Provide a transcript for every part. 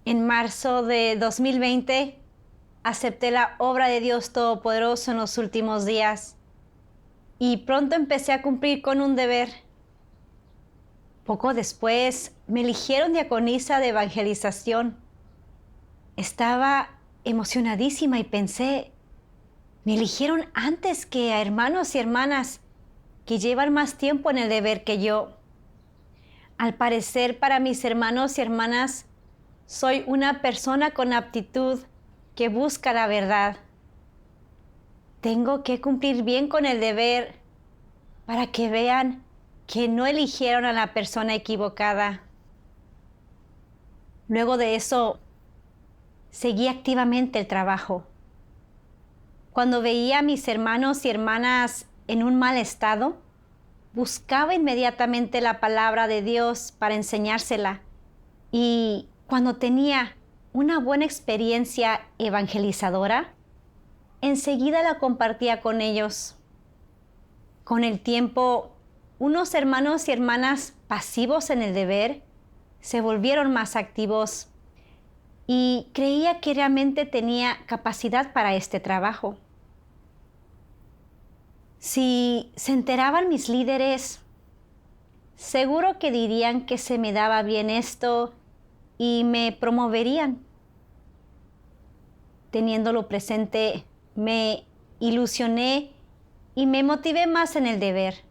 En marzo de 2020 acepté la obra de Dios Todopoderoso en los últimos días y pronto empecé a cumplir con un deber. Poco después me eligieron diaconisa de evangelización. Estaba emocionadísima y pensé, me eligieron antes que a hermanos y hermanas que llevan más tiempo en el deber que yo. Al parecer, para mis hermanos y hermanas, soy una persona con aptitud que busca la verdad. Tengo que cumplir bien con el deber para que vean que no eligieron a la persona equivocada. Luego de eso, seguí activamente el trabajo. Cuando veía a mis hermanos y hermanas en un mal estado, buscaba inmediatamente la palabra de Dios para enseñársela. Y cuando tenía una buena experiencia evangelizadora, enseguida la compartía con ellos. Con el tiempo, unos hermanos y hermanas pasivos en el deber se volvieron más activos y creía que realmente tenía capacidad para este trabajo. Si se enteraban mis líderes, seguro que dirían que se me daba bien esto y me promoverían. Teniéndolo presente, me ilusioné y me motivé más en el deber.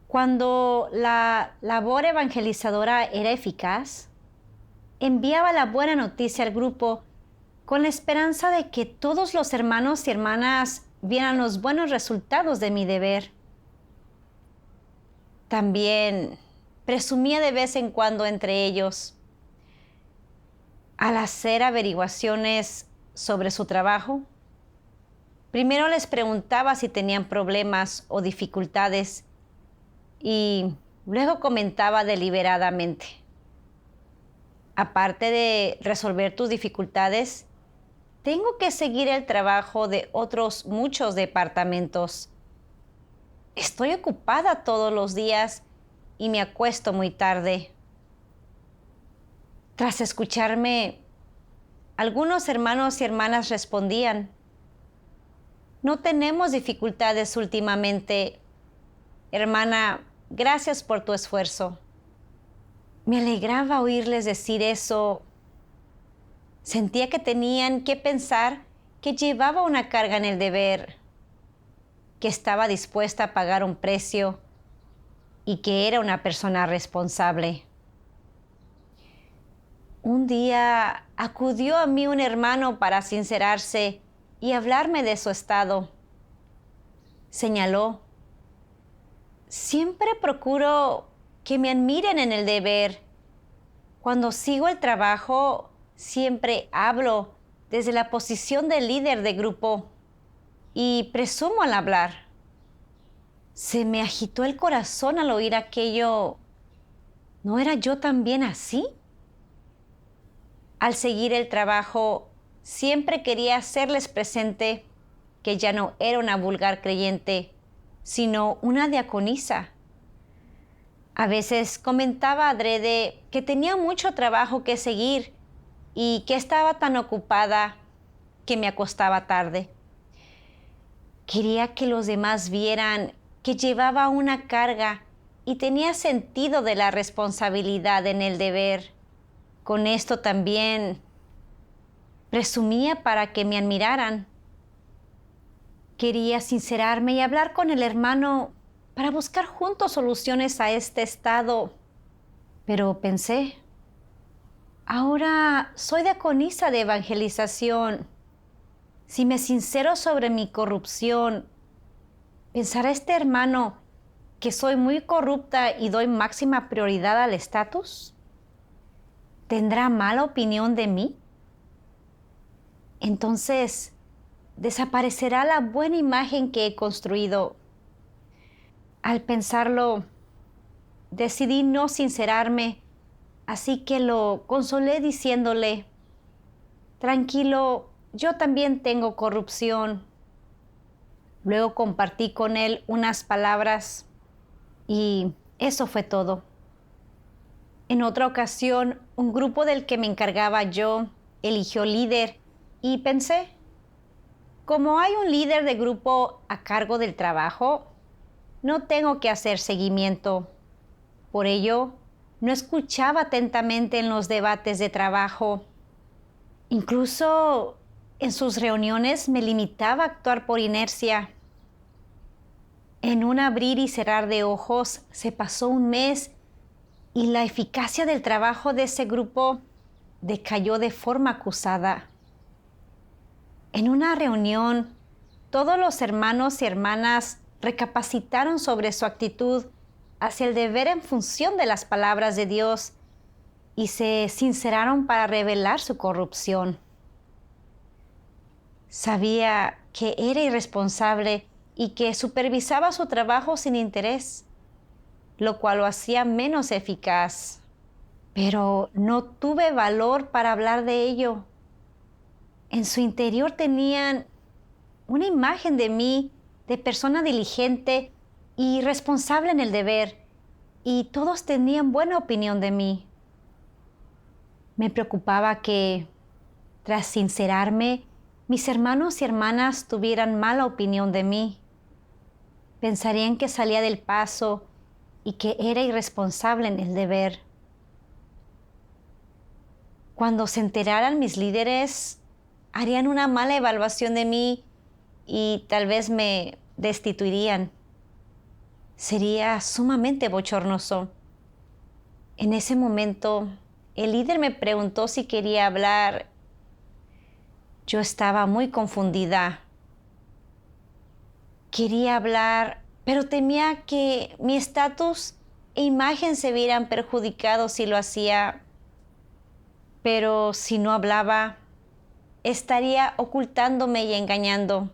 Cuando la labor evangelizadora era eficaz, enviaba la buena noticia al grupo con la esperanza de que todos los hermanos y hermanas vieran los buenos resultados de mi deber. También presumía de vez en cuando entre ellos. Al hacer averiguaciones sobre su trabajo, primero les preguntaba si tenían problemas o dificultades y luego comentaba deliberadamente. Aparte de resolver tus dificultades, tengo que seguir el trabajo de otros muchos departamentos. Estoy ocupada todos los días y me acuesto muy tarde. Tras escucharme, algunos hermanos y hermanas respondían, no tenemos dificultades últimamente. Hermana, gracias por tu esfuerzo. Me alegraba oírles decir eso. Sentía que tenían que pensar que llevaba una carga en el deber, que estaba dispuesta a pagar un precio y que era una persona responsable. Un día acudió a mí un hermano para sincerarse y hablarme de su estado. Señaló, siempre procuro que me admiren en el deber. Cuando sigo el trabajo, siempre hablo desde la posición de líder de grupo y presumo al hablar. Se me agitó el corazón al oír aquello. ¿No era yo también así? Al seguir el trabajo, siempre quería hacerles presente que ya no era una vulgar creyente, sino una diaconisa. A veces comentaba adrede que tenía mucho trabajo que seguir y que estaba tan ocupada que me acostaba tarde. Quería que los demás vieran que llevaba una carga y tenía sentido de la responsabilidad en el deber. Con esto también presumía para que me admiraran. Quería sincerarme y hablar con el hermano para buscar juntos soluciones a este estado. Pero pensé, ahora soy diaconisa de evangelización. Si me sincero sobre mi corrupción, ¿pensará este hermano que soy muy corrupta y doy máxima prioridad al estatus? ¿Tendrá mala opinión de mí? Entonces, desaparecerá la buena imagen que he construido. Al pensarlo, decidí no sincerarme, así que lo consolé diciéndole, tranquilo, yo también tengo corrupción. Luego compartí con él unas palabras y eso fue todo. En otra ocasión, un grupo del que me encargaba yo eligió líder y pensé, como hay un líder de grupo a cargo del trabajo, no tengo que hacer seguimiento. Por ello, no escuchaba atentamente en los debates de trabajo. Incluso en sus reuniones me limitaba a actuar por inercia. En un abrir y cerrar de ojos se pasó un mes y la eficacia del trabajo de ese grupo decayó de forma acusada. En una reunión, todos los hermanos y hermanas recapacitaron sobre su actitud hacia el deber en función de las palabras de Dios y se sinceraron para revelar su corrupción. Sabía que era irresponsable y que supervisaba su trabajo sin interés, lo cual lo hacía menos eficaz. Pero no tuve valor para hablar de ello. En su interior tenían una imagen de mí, de persona diligente y responsable en el deber, y todos tenían buena opinión de mí. Me preocupaba que, tras sincerarme, mis hermanos y hermanas tuvieran mala opinión de mí. Pensarían que salía del paso y que era irresponsable en el deber. Cuando se enteraran mis líderes, harían una mala evaluación de mí y tal vez me destituirían. Sería sumamente bochornoso. En ese momento, el líder me preguntó si quería hablar. Yo estaba muy confundida. Quería hablar, pero temía que mi estatus e imagen se vieran perjudicados si lo hacía. Pero si no hablaba, estaría ocultándome y engañando.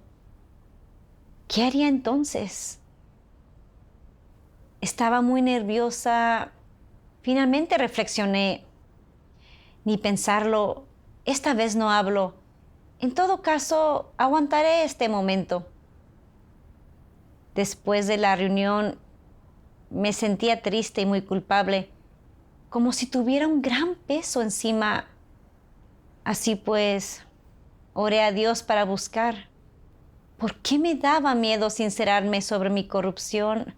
¿Qué haría entonces? Estaba muy nerviosa. Finalmente reflexioné. Ni pensarlo, esta vez no hablo. En todo caso, aguantaré este momento. Después de la reunión, me sentía triste y muy culpable, como si tuviera un gran peso encima. Así pues, oré a Dios para buscar. ¿Por qué me daba miedo sincerarme sobre mi corrupción?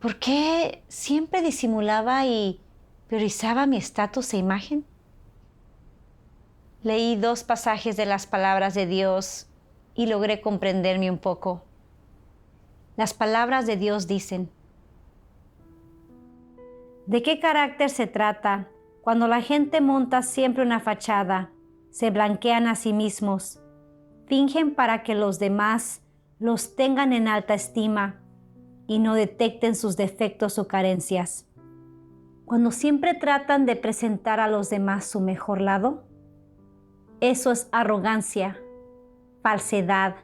¿Por qué siempre disimulaba y priorizaba mi estatus e imagen? Leí 2 pasajes de las palabras de Dios y logré comprenderme un poco. Las palabras de Dios dicen: ¿de qué carácter se trata cuando la gente monta siempre una fachada, se blanquean a sí mismos, fingen para que los demás los tengan en alta estima y no detecten sus defectos o carencias? Cuando siempre tratan de presentar a los demás su mejor lado, eso es arrogancia, falsedad,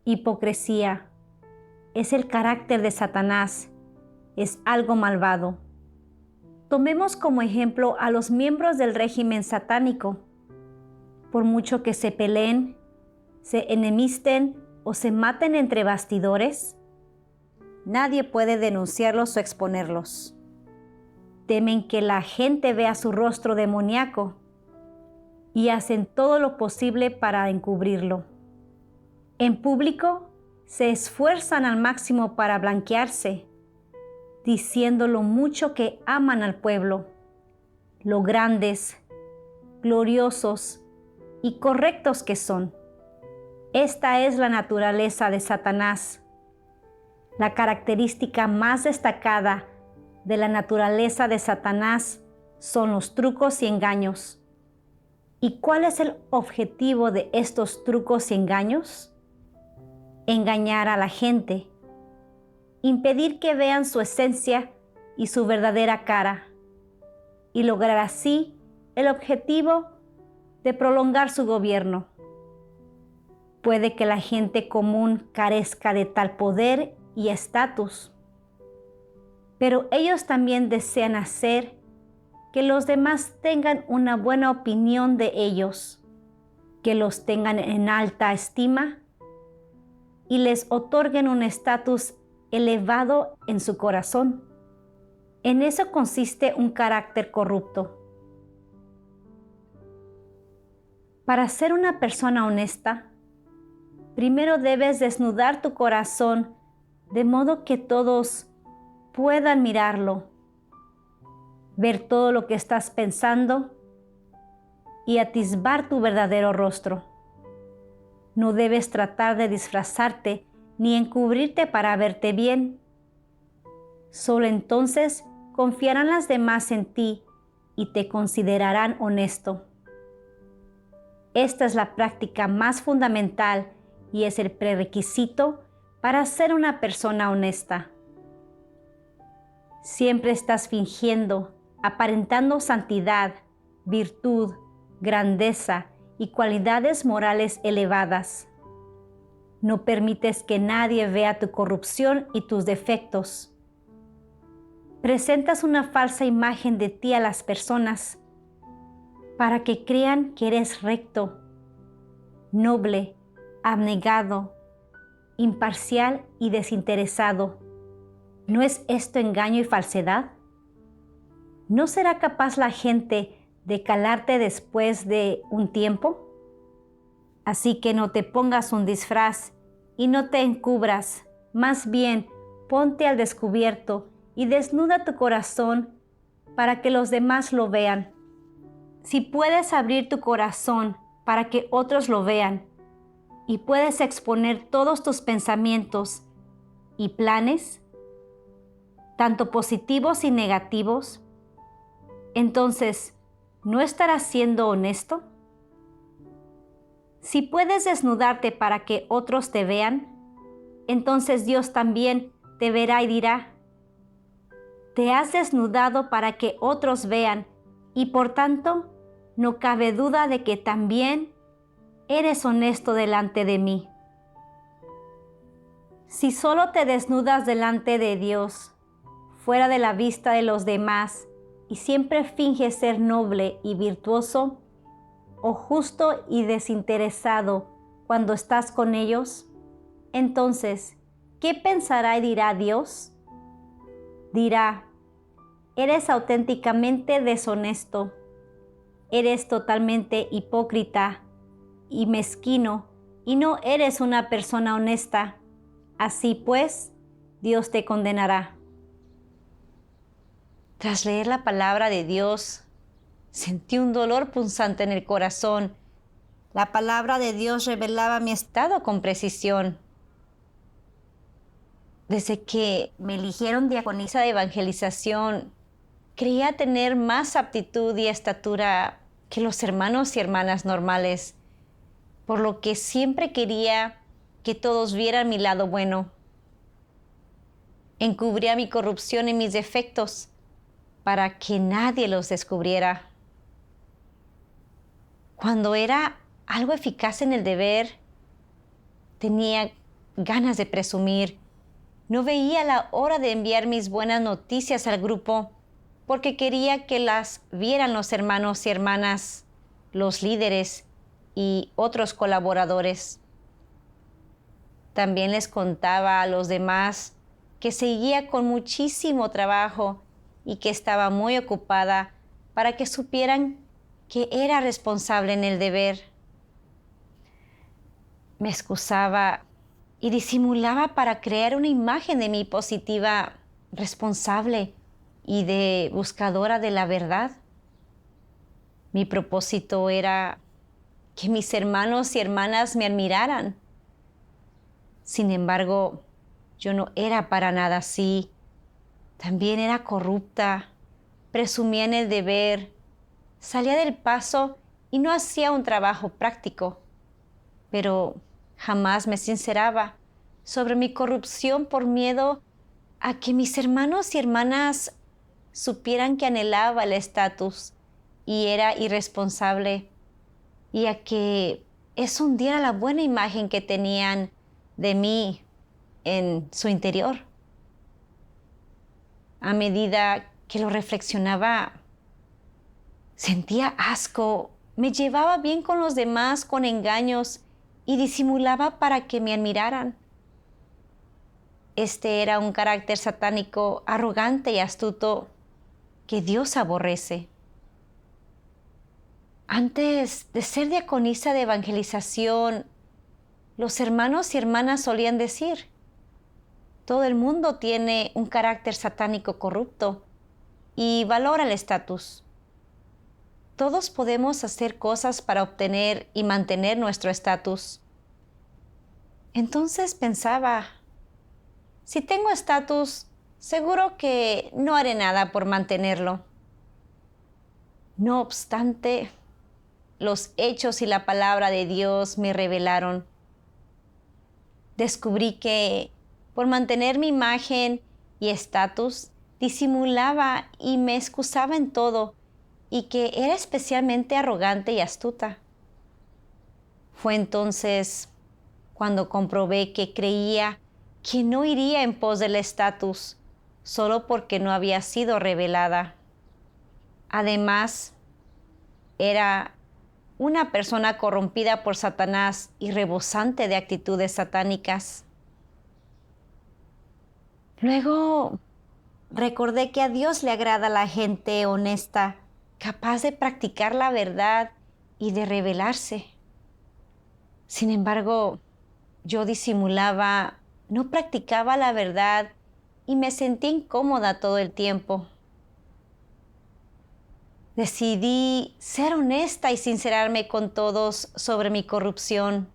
hipocresía. Es el carácter de Satanás, es algo malvado. Tomemos como ejemplo a los miembros del régimen satánico. Por mucho que se peleen, se enemisten o se maten entre bastidores, nadie puede denunciarlos o exponerlos. Temen que la gente vea su rostro demoníaco y hacen todo lo posible para encubrirlo. En público, se esfuerzan al máximo para blanquearse, diciendo lo mucho que aman al pueblo, lo grandes, gloriosos y correctos que son. Esta es la naturaleza de Satanás. La característica más destacada de la naturaleza de Satanás son los trucos y engaños. ¿Y cuál es el objetivo de estos trucos y engaños? Engañar a la gente, impedir que vean su esencia y su verdadera cara, y lograr así el objetivo de prolongar su gobierno. Puede que la gente común carezca de tal poder y estatus, pero ellos también desean hacer que los demás tengan una buena opinión de ellos, que los tengan en alta estima y les otorguen un estatus elevado en su corazón. En eso consiste un carácter corrupto. Para ser una persona honesta, primero debes desnudar tu corazón de modo que todos puedan mirarlo, ver todo lo que estás pensando y atisbar tu verdadero rostro. No debes tratar de disfrazarte ni encubrirte para verte bien. Solo entonces confiarán las demás en ti y te considerarán honesto. Esta es la práctica más fundamental y es el prerequisito para ser una persona honesta. Siempre estás fingiendo, aparentando santidad, virtud, grandeza y cualidades morales elevadas. No permites que nadie vea tu corrupción y tus defectos. Presentas una falsa imagen de ti a las personas para que crean que eres recto, noble, abnegado, imparcial y desinteresado. ¿No es esto engaño y falsedad? ¿No será capaz la gente de calarte después de un tiempo? Así que no te pongas un disfraz y no te encubras, más bien ponte al descubierto y desnuda tu corazón para que los demás lo vean. Si puedes abrir tu corazón para que otros lo vean y puedes exponer todos tus pensamientos y planes, tanto positivos y negativos, entonces, ¿no estarás siendo honesto? Si puedes desnudarte para que otros te vean, entonces Dios también te verá y dirá: te has desnudado para que otros vean y por tanto no cabe duda de que también eres honesto delante de mí. Si solo te desnudas delante de Dios, fuera de la vista de los demás, y siempre finges ser noble y virtuoso, o justo y desinteresado cuando estás con ellos, entonces, ¿qué pensará y dirá Dios? Dirá: eres auténticamente deshonesto, eres totalmente hipócrita y mezquino, y no eres una persona honesta. Así pues, Dios te condenará. Tras leer la palabra de Dios, sentí un dolor punzante en el corazón. La palabra de Dios revelaba mi estado con precisión. Desde que me eligieron diaconisa de evangelización, creía tener más aptitud y estatura que los hermanos y hermanas normales, por lo que siempre quería que todos vieran mi lado bueno. Encubría mi corrupción y mis defectos para que nadie los descubriera. Cuando era algo eficaz en el deber, tenía ganas de presumir. No veía la hora de enviar mis buenas noticias al grupo porque quería que las vieran los hermanos y hermanas, los líderes y otros colaboradores. También les contaba a los demás que seguía con muchísimo trabajo y que estaba muy ocupada para que supieran que era responsable en el deber. Me excusaba y disimulaba para crear una imagen de mí positiva, responsable y de buscadora de la verdad. Mi propósito era que mis hermanos y hermanas me admiraran. Sin embargo, yo no era para nada así. También era corrupta, presumía en el deber, salía del paso y no hacía un trabajo práctico. Pero jamás me sinceraba sobre mi corrupción por miedo a que mis hermanos y hermanas supieran que anhelaba el estatus y era irresponsable, y a que eso hundiera la buena imagen que tenían de mí en su interior. A medida que lo reflexionaba, sentía asco, me llevaba bien con los demás con engaños y disimulaba para que me admiraran. Este era un carácter satánico, arrogante y astuto que Dios aborrece. Antes de ser diaconisa de evangelización, los hermanos y hermanas solían decir: todo el mundo tiene un carácter satánico corrupto y valora el estatus. Todos podemos hacer cosas para obtener y mantener nuestro estatus. Entonces pensaba, si tengo estatus, seguro que no haré nada por mantenerlo. No obstante, los hechos y la palabra de Dios me revelaron. Descubrí que por mantener mi imagen y estatus, disimulaba y me excusaba en todo, y que era especialmente arrogante y astuta. Fue entonces cuando comprobé que creía que no iría en pos del estatus solo porque no había sido revelada. Además, era una persona corrompida por Satanás y rebosante de actitudes satánicas. Luego recordé que a Dios le agrada la gente honesta, capaz de practicar la verdad y de rebelarse. Sin embargo, yo disimulaba, no practicaba la verdad y me sentí incómoda todo el tiempo. Decidí ser honesta y sincerarme con todos sobre mi corrupción.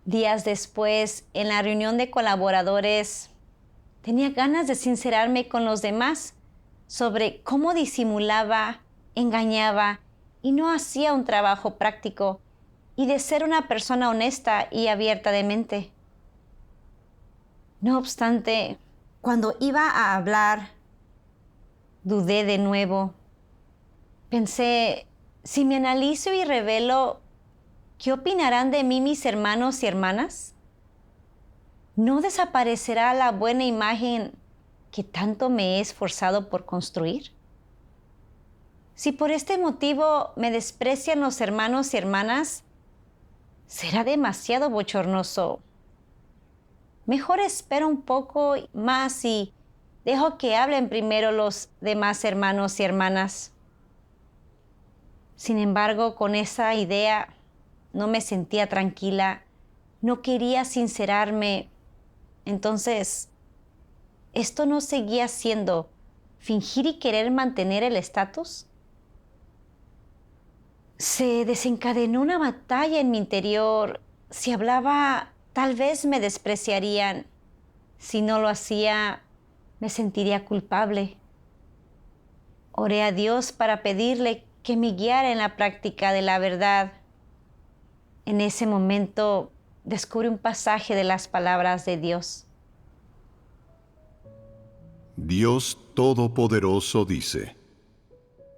Días después, en la reunión de colaboradores, tenía ganas de sincerarme con los demás sobre cómo disimulaba, engañaba y no hacía un trabajo práctico, y de ser una persona honesta y abierta de mente. No obstante, cuando iba a hablar, dudé de nuevo. Pensé, si me analizo y revelo, ¿qué opinarán de mí mis hermanos y hermanas? ¿No desaparecerá la buena imagen que tanto me he esforzado por construir? Si por este motivo me desprecian los hermanos y hermanas, será demasiado bochornoso. Mejor espero un poco más y dejo que hablen primero los demás hermanos y hermanas. Sin embargo, con esa idea no me sentía tranquila, no quería sincerarme. Entonces, ¿esto no seguía siendo fingir y querer mantener el estatus? Se desencadenó una batalla en mi interior. Si hablaba, tal vez me despreciarían. Si no lo hacía, me sentiría culpable. Oré a Dios para pedirle que me guiara en la práctica de la verdad. En ese momento descubrí un pasaje de las palabras de Dios. Dios Todopoderoso dice: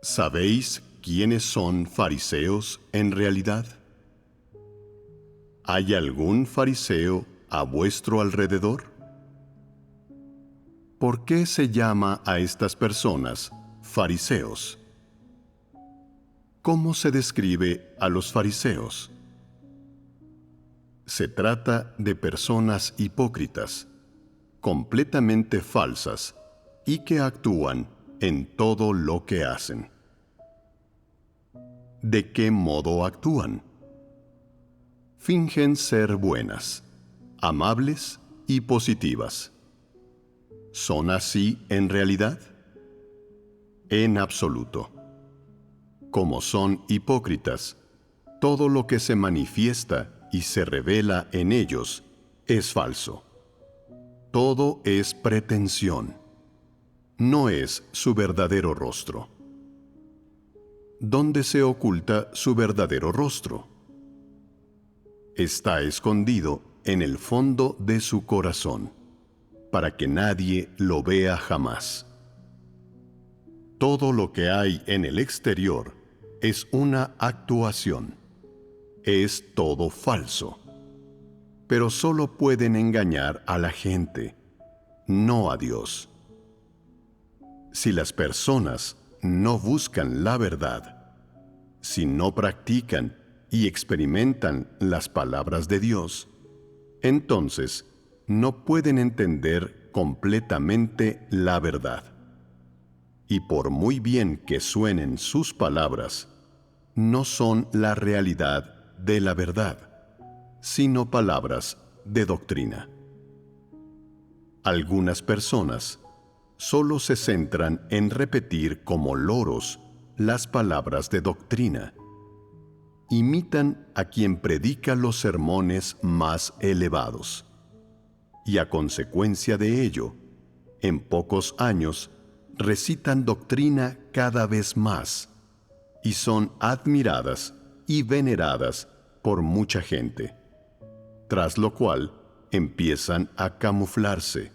¿sabéis quiénes son fariseos en realidad? ¿Hay algún fariseo a vuestro alrededor? ¿Por qué se llama a estas personas fariseos? ¿Cómo se describe a los fariseos? Se trata de personas hipócritas, completamente falsas y que actúan en todo lo que hacen. ¿De qué modo actúan? Fingen ser buenas, amables y positivas. ¿Son así en realidad? En absoluto. Como son hipócritas, todo lo que se manifiesta y se revela en ellos es falso. Todo es pretensión. No es su verdadero rostro. ¿Dónde se oculta su verdadero rostro? Está escondido en el fondo de su corazón, para que nadie lo vea jamás. Todo lo que hay en el exterior es una actuación. Es todo falso. Pero solo pueden engañar a la gente, no a Dios. Si las personas no buscan la verdad, si no practican y experimentan las palabras de Dios, entonces no pueden entender completamente la verdad. y por muy bien que suenen sus palabras, no son la realidad de la verdad, sino palabras de doctrina. Algunas personas solo se centran en repetir como loros las palabras de doctrina. Imitan a quien predica los sermones más elevados. Y a consecuencia de ello, en pocos años, recitan doctrina cada vez más y son admiradas y veneradas por mucha gente, tras lo cual empiezan a camuflarse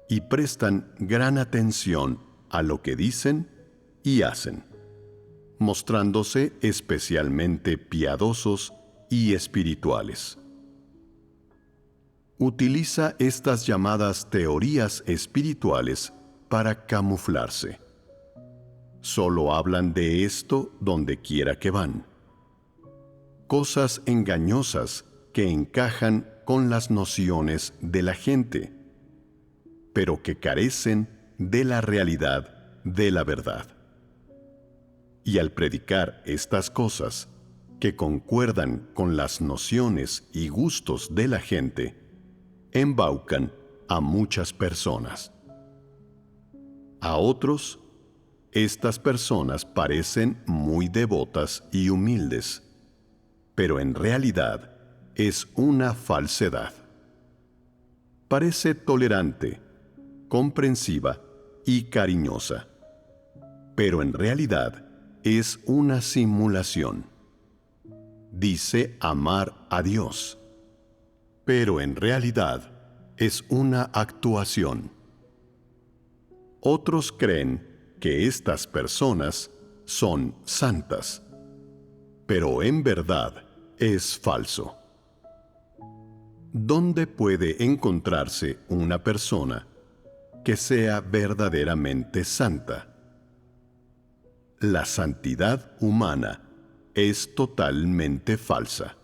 y prestan gran atención a lo que dicen y hacen, mostrándose especialmente piadosos y espirituales. Utiliza estas llamadas teorías espirituales para camuflarse. Solo hablan de esto donde quiera que van. Cosas engañosas que encajan con las nociones de la gente, pero que carecen de la realidad de la verdad. Y al predicar estas cosas, que concuerdan con las nociones y gustos de la gente, embaucan a muchas personas. A otros, estas personas parecen muy devotas y humildes, pero en realidad es una falsedad. Parece tolerante, comprensiva y cariñosa, pero en realidad es una simulación. Dice amar a Dios, pero en realidad es una actuación. Otros creen que estas personas son santas, pero en verdad es falso. ¿Dónde puede encontrarse una persona que sea verdaderamente santa? La santidad humana es totalmente falsa.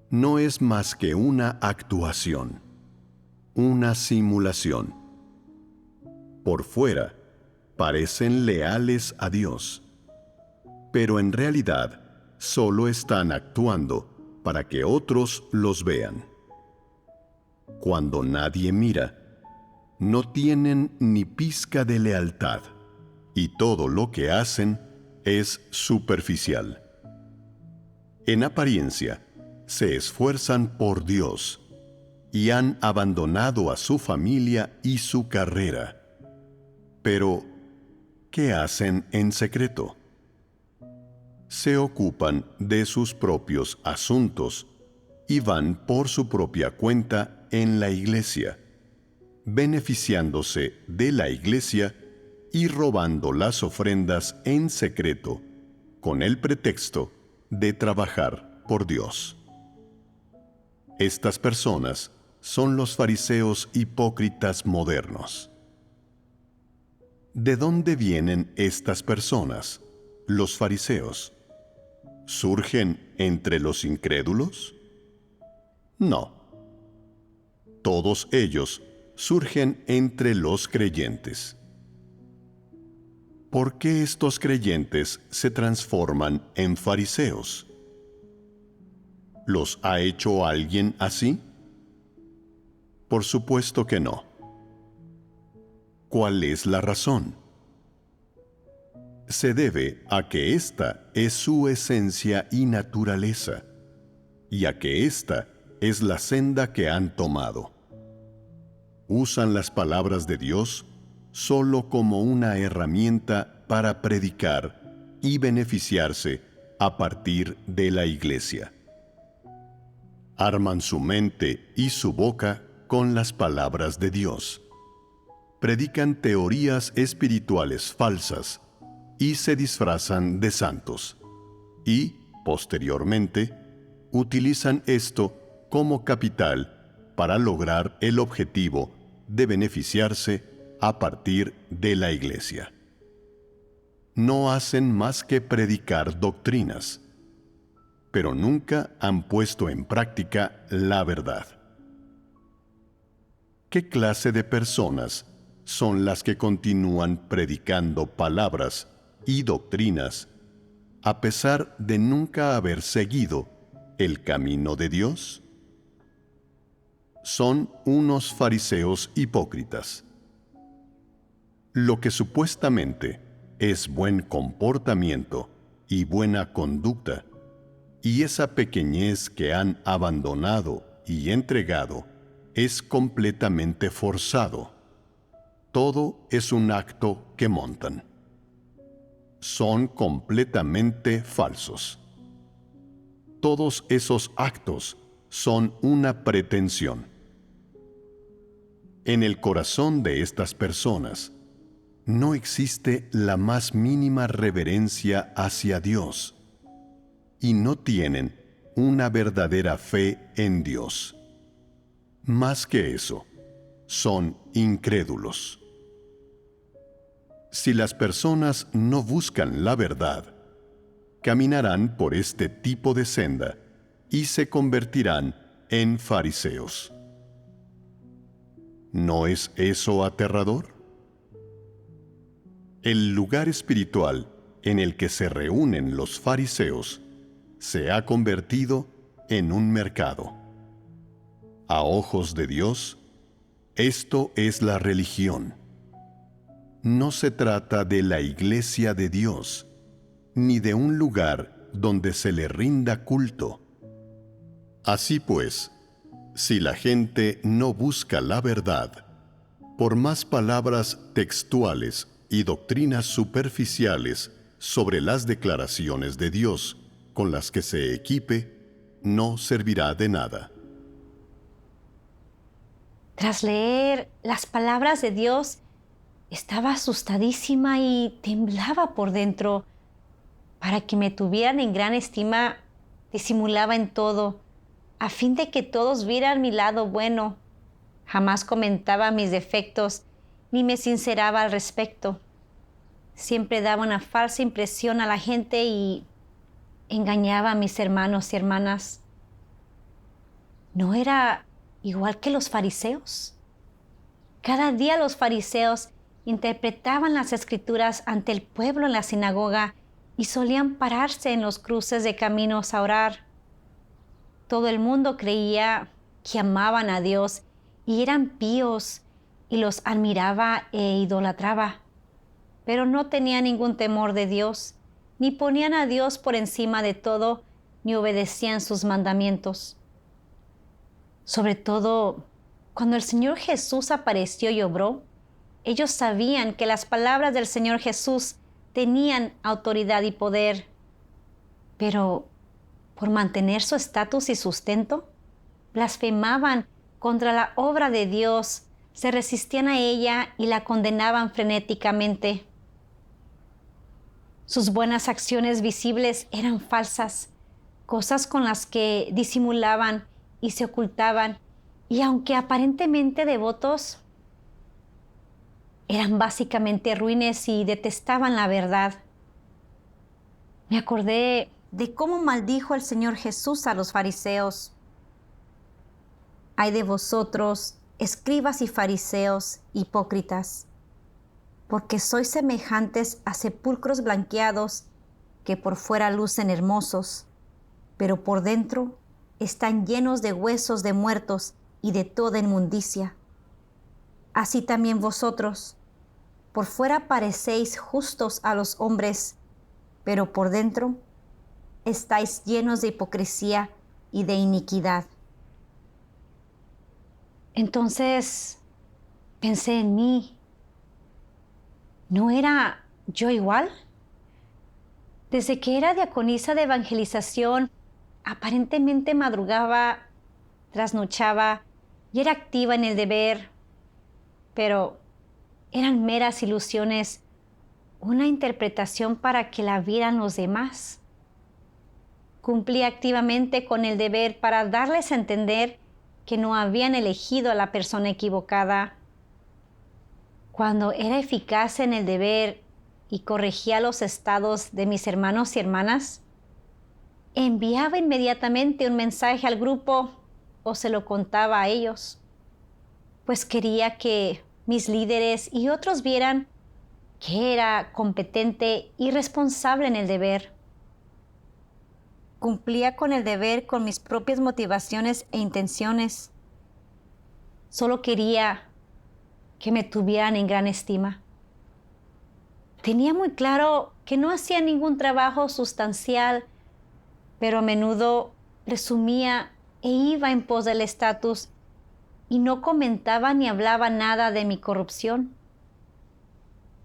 No es más que una actuación, una simulación. Por fuera, parecen leales a Dios, pero en realidad solo están actuando para que otros los vean. Cuando nadie mira, no tienen ni pizca de lealtad, y todo lo que hacen es superficial. En apariencia, se esfuerzan por Dios y han abandonado a su familia y su carrera. Pero, ¿qué hacen en secreto? Se ocupan de sus propios asuntos y van por su propia cuenta en la iglesia, beneficiándose de la iglesia y robando las ofrendas en secreto, con el pretexto de trabajar por Dios. Estas personas son los fariseos hipócritas modernos. ¿De dónde vienen estas personas, los fariseos? ¿Surgen entre los incrédulos? No. Todos ellos surgen entre los creyentes. ¿Por qué estos creyentes se transforman en fariseos? ¿Los ha hecho alguien así? Por supuesto que no. ¿Cuál es la razón? Se debe a que esta es su esencia y naturaleza, y a que esta es la senda que han tomado. Usan las palabras de Dios solo como una herramienta para predicar y beneficiarse a partir de la iglesia. Arman su mente y su boca con las palabras de Dios. Predican teorías espirituales falsas y se disfrazan de santos. Y, posteriormente, utilizan esto como capital para lograr el objetivo de beneficiarse a partir de la iglesia. No hacen más que predicar doctrinas, pero nunca han puesto en práctica la verdad. ¿Qué clase de personas son las que continúan predicando palabras y doctrinas a pesar de nunca haber seguido el camino de Dios? Son unos fariseos hipócritas. Lo que supuestamente es buen comportamiento y buena conducta, y esa pequeñez que han abandonado y entregado, es completamente forzado. Todo es un acto que montan. Son completamente falsos. Todos esos actos son una pretensión. En el corazón de estas personas no existe la más mínima reverencia hacia Dios y no tienen una verdadera fe en Dios. Más que eso, son incrédulos. Si las personas no buscan la verdad, caminarán por este tipo de senda y se convertirán en fariseos. ¿No es eso aterrador? El lugar espiritual en el que se reúnen los fariseos se ha convertido en un mercado. A ojos de Dios, esto es la religión. No se trata de la iglesia de Dios, ni de un lugar donde se le rinda culto. Así pues, si la gente no busca la verdad, por más palabras textuales y doctrinas superficiales sobre las declaraciones de Dios con las que se equipe, no servirá de nada. Tras leer las palabras de Dios, estaba asustadísima y temblaba por dentro. Para que me tuvieran en gran estima, disimulaba en todo, a fin de que todos vieran mi lado bueno. Jamás comentaba mis defectos, ni me sinceraba al respecto. Siempre daba una falsa impresión a la gente y engañaba a mis hermanos y hermanas. ¿No era igual que los fariseos? Cada día los fariseos interpretaban las escrituras ante el pueblo en la sinagoga y solían pararse en los cruces de caminos a orar. Todo el mundo creía que amaban a Dios y eran píos y los admiraba e idolatraba, pero no tenían ningún temor de Dios, ni ponían a Dios por encima de todo, ni obedecían sus mandamientos. Sobre todo, cuando el Señor Jesús apareció y obró, ellos sabían que las palabras del Señor Jesús tenían autoridad y poder, pero por mantener su estatus y sustento, blasfemaban contra la obra de Dios, se resistían a ella y la condenaban frenéticamente. Sus buenas acciones visibles eran falsas, cosas con las que disimulaban y se ocultaban, y aunque aparentemente devotos, eran básicamente ruines y detestaban la verdad. Me acordé de cómo maldijo el Señor Jesús a los fariseos. Ay de vosotros, escribas y fariseos, hipócritas, porque sois semejantes a sepulcros blanqueados que por fuera lucen hermosos, pero por dentro están llenos de huesos de muertos y de toda inmundicia. Así también vosotros, por fuera parecéis justos a los hombres, pero por dentro estáis llenos de hipocresía y de iniquidad. Entonces pensé en mí. ¿No era yo igual? Desde que era diaconisa de evangelización, aparentemente madrugaba, trasnochaba y era activa en el deber, pero eran meras ilusiones, una interpretación para que la vieran los demás. Cumplí activamente con el deber para darles a entender que no habían elegido a la persona equivocada. Cuando era eficaz en el deber y corregía los estados de mis hermanos y hermanas, enviaba inmediatamente un mensaje al grupo o se lo contaba a ellos, pues quería que mis líderes y otros vieran que era competente y responsable en el deber. Cumplía con el deber con mis propias motivaciones e intenciones. Solo quería que me tuvieran en gran estima. Tenía muy claro que no hacía ningún trabajo sustancial, pero a menudo presumía e iba en pos del estatus y no comentaba ni hablaba nada de mi corrupción.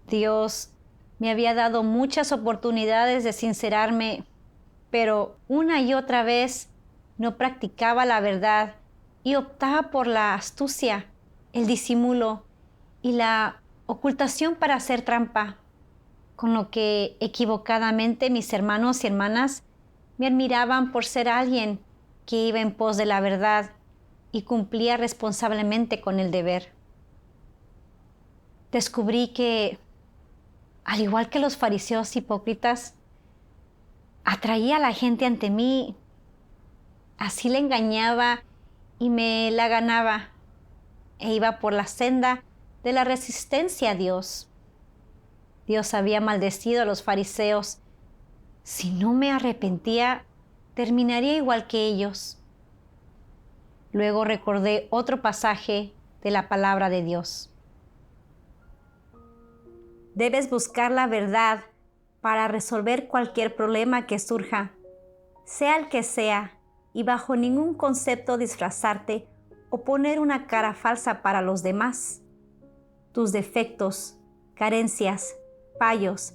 Dios me había dado muchas oportunidades de sincerarme, pero una y otra vez no practicaba la verdad y optaba por la astucia, el disimulo y la ocultación para hacer trampa, con lo que equivocadamente mis hermanos y hermanas me admiraban por ser alguien que iba en pos de la verdad y cumplía responsablemente con el deber. Descubrí que, al igual que los fariseos hipócritas, atraía a la gente ante mí, así la engañaba y me la ganaba, e iba por la senda de la resistencia a Dios. Dios había maldecido a los fariseos. Si no me arrepentía, terminaría igual que ellos. Luego recordé otro pasaje de la palabra de Dios. Debes buscar la verdad para resolver cualquier problema que surja, sea el que sea, y bajo ningún concepto disfrazarte o poner una cara falsa para los demás. Tus defectos, carencias, fallos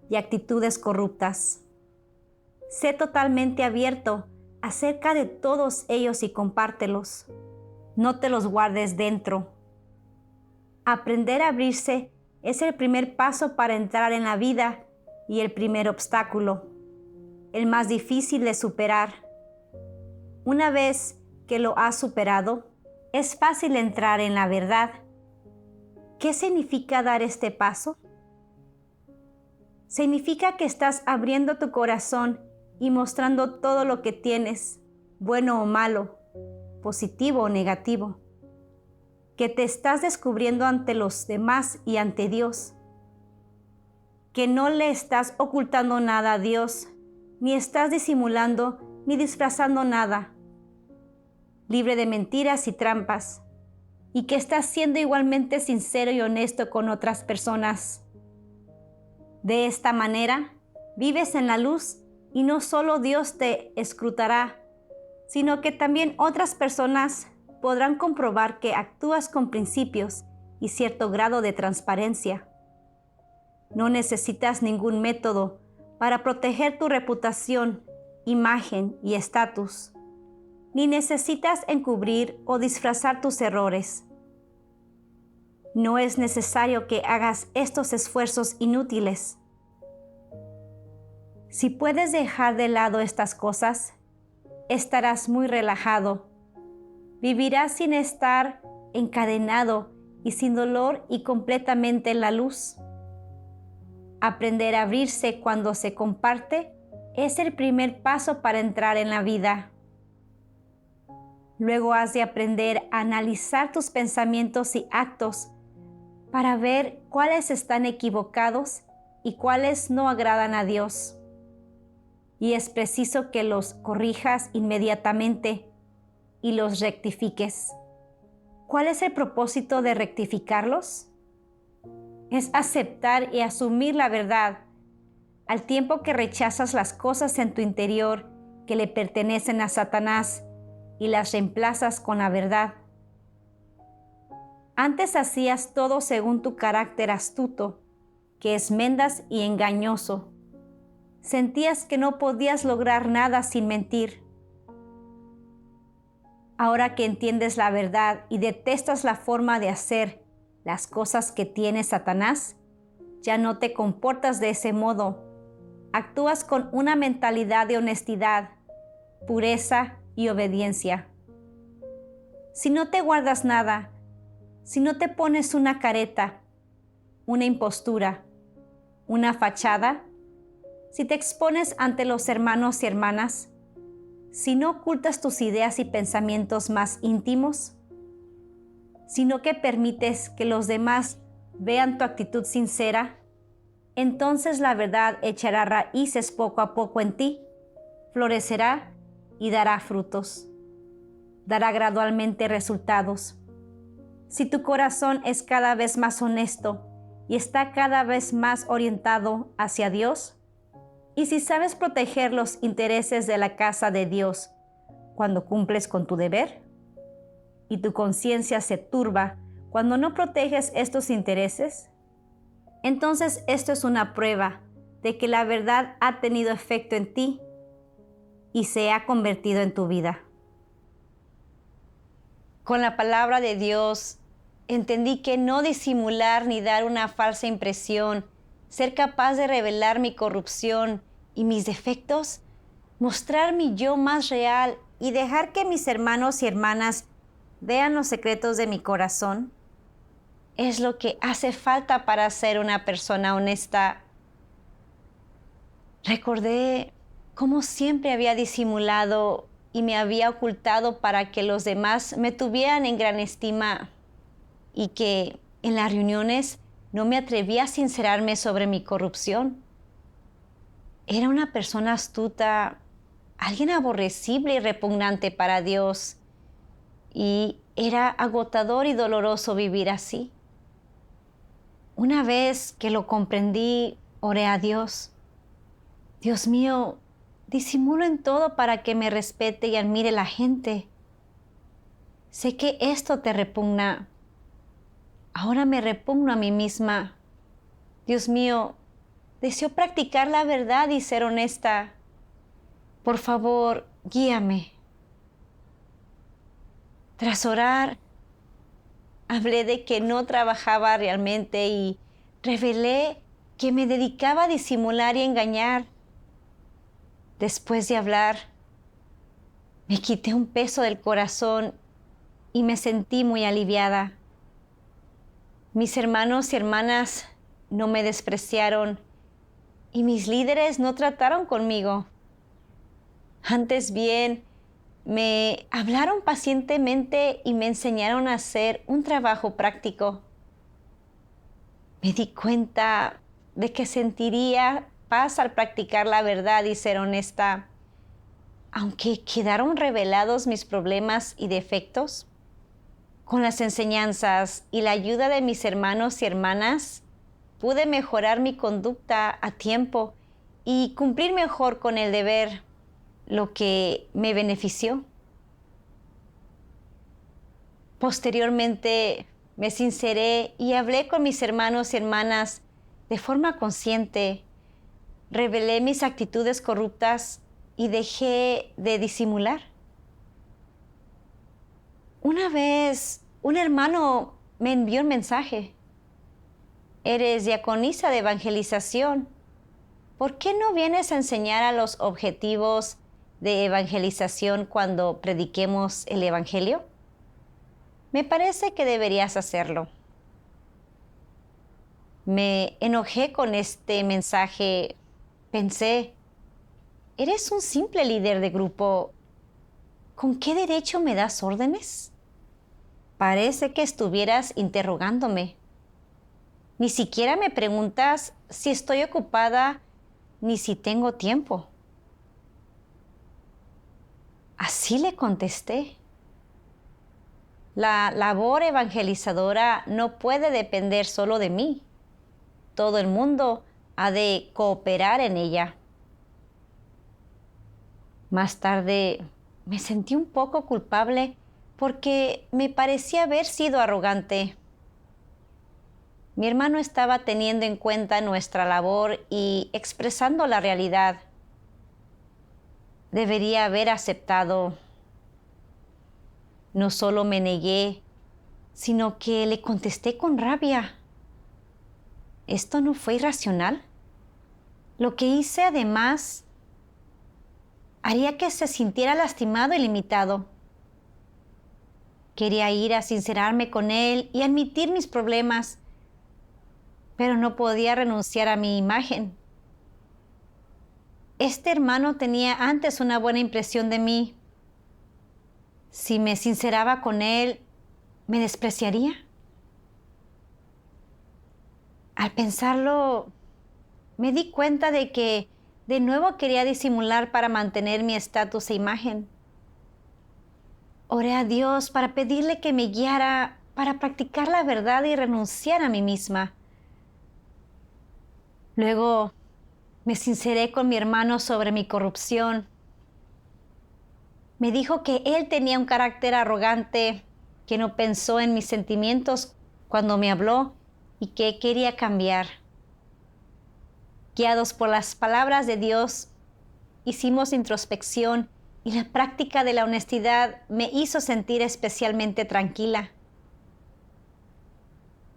y actitudes corruptas. Sé totalmente abierto acerca de todos ellos y compártelos. No te los guardes dentro. Aprender a abrirse es el primer paso para entrar en la vida y el primer obstáculo, el más difícil de superar. Una vez que lo has superado, es fácil entrar en la verdad. ¿Qué significa dar este paso? Significa que estás abriendo tu corazón y mostrando todo lo que tienes, bueno o malo, positivo o negativo, que te estás descubriendo ante los demás y ante Dios, que no le estás ocultando nada a Dios, ni estás disimulando ni disfrazando nada, libre de mentiras y trampas, y que estás siendo igualmente sincero y honesto con otras personas. De esta manera, vives en la luz y no solo Dios te escrutará, sino que también otras personas podrán comprobar que actúas con principios y cierto grado de transparencia. No necesitas ningún método para proteger tu reputación, imagen y estatus, ni necesitas encubrir o disfrazar tus errores. No es necesario que hagas estos esfuerzos inútiles. Si puedes dejar de lado estas cosas, estarás muy relajado. Vivirás sin estar encadenado y sin dolor y completamente en la luz. Aprender a abrirse cuando se comparte es el primer paso para entrar en la vida. Luego has de aprender a analizar tus pensamientos y actos para ver cuáles están equivocados y cuáles no agradan a Dios. Y es preciso que los corrijas inmediatamente y los rectifiques. ¿Cuál es el propósito de rectificarlos? Es aceptar y asumir la verdad, al tiempo que rechazas las cosas en tu interior que le pertenecen a Satanás y las reemplazas con la verdad. Antes hacías todo según tu carácter astuto, que es mendaz y engañoso. Sentías que no podías lograr nada sin mentir. Ahora que entiendes la verdad y detestas la forma de hacer las cosas que tiene Satanás, ya no te comportas de ese modo. Actúas con una mentalidad de honestidad, pureza y obediencia. Si no te guardas nada, si no te pones una careta, una impostura, una fachada, si te expones ante los hermanos y hermanas, si no ocultas tus ideas y pensamientos más íntimos, sino que permites que los demás vean tu actitud sincera, entonces la verdad echará raíces poco a poco en ti, florecerá y dará frutos. Dará gradualmente resultados. Si tu corazón es cada vez más honesto y está cada vez más orientado hacia Dios, y si sabes proteger los intereses de la casa de Dios cuando cumples con tu deber, y tu conciencia se turba cuando no proteges estos intereses, entonces esto es una prueba de que la verdad ha tenido efecto en ti y se ha convertido en tu vida. Con la palabra de Dios, entendí que no disimular ni dar una falsa impresión, ser capaz de revelar mi corrupción y mis defectos, mostrar mi yo más real y dejar que mis hermanos y hermanas vean los secretos de mi corazón, es lo que hace falta para ser una persona honesta. Recordé cómo siempre había disimulado y me había ocultado para que los demás me tuvieran en gran estima, y que en las reuniones no me atrevía a sincerarme sobre mi corrupción. Era una persona astuta, alguien aborrecible y repugnante para Dios, y era agotador y doloroso vivir así. Una vez que lo comprendí, oré a Dios. Dios mío, disimulo en todo para que me respete y admire la gente. Sé que esto te repugna. Ahora me repugno a mí misma. Dios mío, deseo practicar la verdad y ser honesta. Por favor, guíame. Tras orar, hablé de que no trabajaba realmente y revelé que me dedicaba a disimular y engañar. Después de hablar, me quité un peso del corazón y me sentí muy aliviada. Mis hermanos y hermanas no me despreciaron y mis líderes no trataron conmigo. Antes bien, me hablaron pacientemente y me enseñaron a hacer un trabajo práctico. Me di cuenta de que sentiría paz al practicar la verdad y ser honesta, aunque quedaron revelados mis problemas y defectos. Con las enseñanzas y la ayuda de mis hermanos y hermanas, pude mejorar mi conducta a tiempo y cumplir mejor con el deber, lo que me benefició. Posteriormente, me sinceré y hablé con mis hermanos y hermanas de forma consciente. Revelé mis actitudes corruptas y dejé de disimular. Una vez, un hermano me envió un mensaje. Eres diaconisa de evangelización. ¿Por qué no vienes a enseñar a los objetivos de evangelización cuando prediquemos el evangelio? Me parece que deberías hacerlo. Me enojé con este mensaje. Pensé, eres un simple líder de grupo. ¿Con qué derecho me das órdenes? Parece que estuvieras interrogándome. Ni siquiera me preguntas si estoy ocupada ni si tengo tiempo. Así le contesté. La labor evangelizadora no puede depender solo de mí. Todo el mundo ha de cooperar en ella. Más tarde me sentí un poco culpable porque me parecía haber sido arrogante. Mi hermano estaba teniendo en cuenta nuestra labor y expresando la realidad. Debería haber aceptado. No solo me negué, sino que le contesté con rabia. ¿Esto no fue irracional? Lo que hice, además, haría que se sintiera lastimado y limitado. Quería ir a sincerarme con él y admitir mis problemas, pero no podía renunciar a mi imagen. Este hermano tenía antes una buena impresión de mí. Si me sinceraba con él, me despreciaría. Al pensarlo, me di cuenta de que de nuevo quería disimular para mantener mi estatus e imagen. Oré a Dios para pedirle que me guiara para practicar la verdad y renunciar a mí misma. Luego me sinceré con mi hermano sobre mi corrupción. Me dijo que él tenía un carácter arrogante, que no pensó en mis sentimientos cuando me habló y que quería cambiar. Guiados por las palabras de Dios, hicimos introspección y la práctica de la honestidad me hizo sentir especialmente tranquila.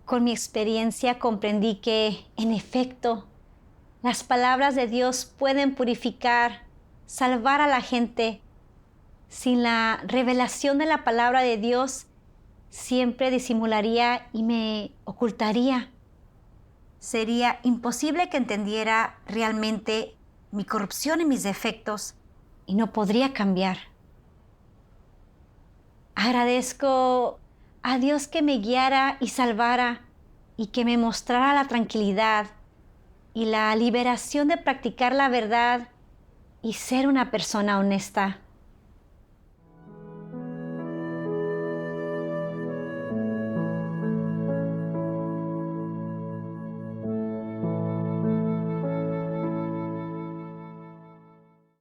Con mi experiencia comprendí que, en efecto, las palabras de Dios pueden purificar, salvar a la gente. Sin la revelación de la palabra de Dios, siempre disimularía y me ocultaría. Sería imposible que entendiera realmente mi corrupción y mis defectos y no podría cambiar. Agradezco a Dios que me guiara y salvara y que me mostrara la tranquilidad y la liberación de practicar la verdad y ser una persona honesta.